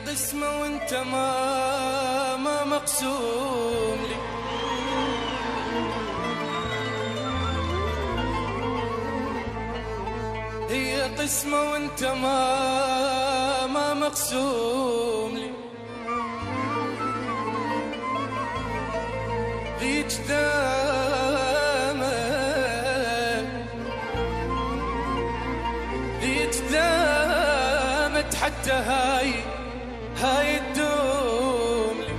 قسمة وانت ما مقسوم لي. هي قسمة وانت ما مقسوم لي. ذيك دامت حتى هاي تدوم لي.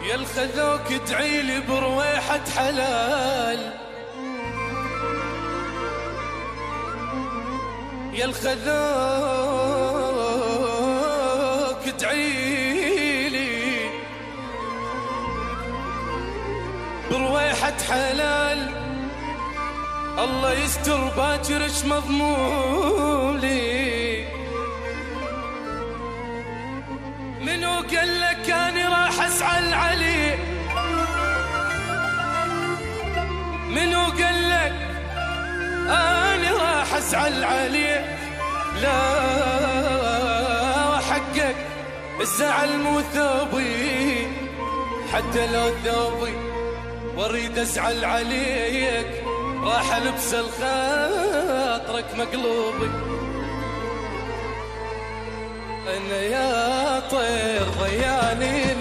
يا الخذوك ادعيلي برويحة حلال، يا الخذوك ادعيلي برويحة حلال. الله يستر باكرش مضمون لي. منو قال لك اني راح اسعى علي؟ منو قال لك اني راح اسعى علي؟ لا وحقك الزعل مو ثوبي، حتى لو ثوبي واريد اسعى عليك راح البس الخاطرك مقلوبي. انا يا طير ضياني